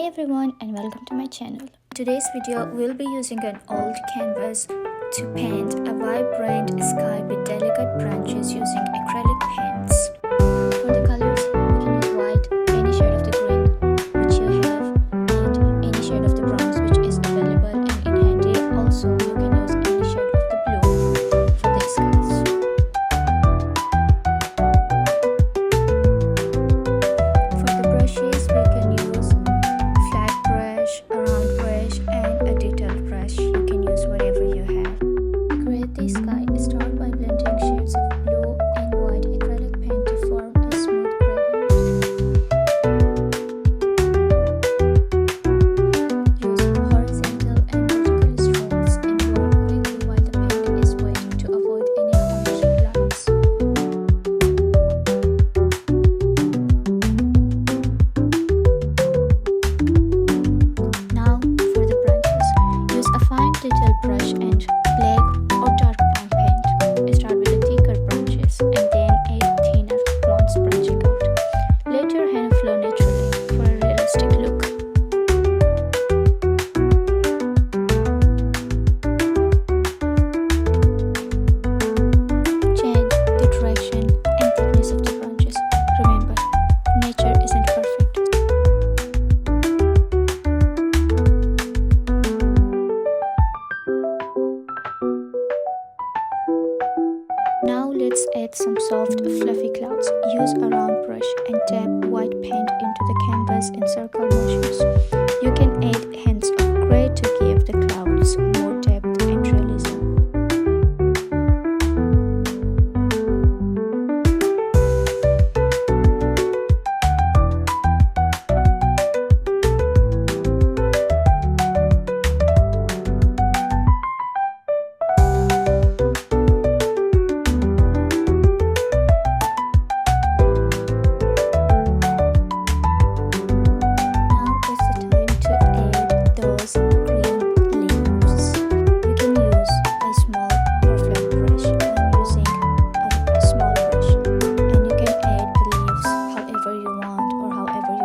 Hi everyone and welcome to my channel. Today's video we'll be using an old canvas to paint a vibrant sky with delicate branches using acrylic paints. For the colors, we can use white, any shade of the green which you have, and any shade of the bronze which is available, and in handy also you can use any shade of the blue for the skies. For the brushes, we can use flat brush, a round brush, and a detailed brush. You can use whatever you have. Create the sky. Start by blending shades of blue and white acrylic paint to form a smooth gradient. Use horizontal and vertical strokes and work quickly while the paint is wet to avoid any harsh lines. Now for the branches, use a fine detailed brush and black or dark brown paint. Start with the thicker branches and then add thinner ones branching out. Let your hand flow naturally for a realistic look. Change the direction and thickness of the branches. Remember, nature isn't perfect. Now let's add some soft fluffy clouds. Use a round brush and tap white paint into the canvas in circle motions. You can add hints of gray to give the clouds more depth and realism.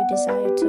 Desire to.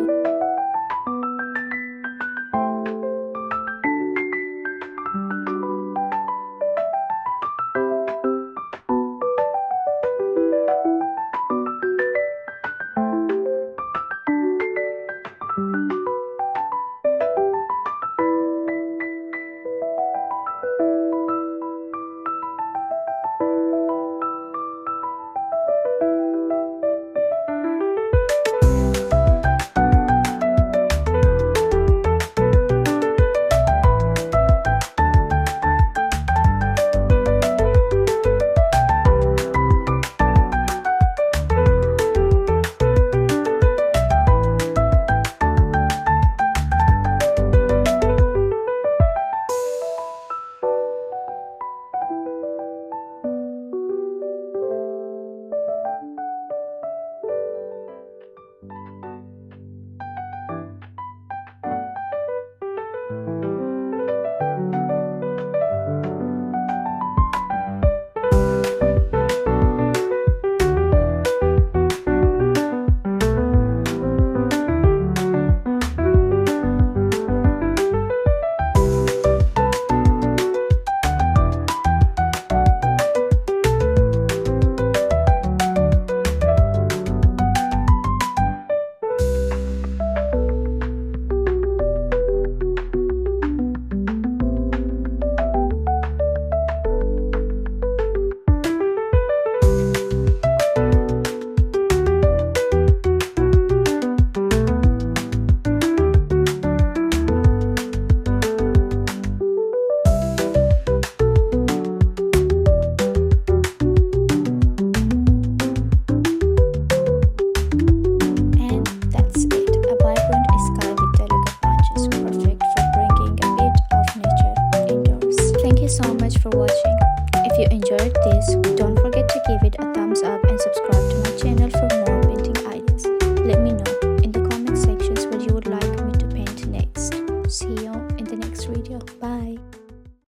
So much for watching. If you enjoyed this, don't forget to give it a thumbs up and subscribe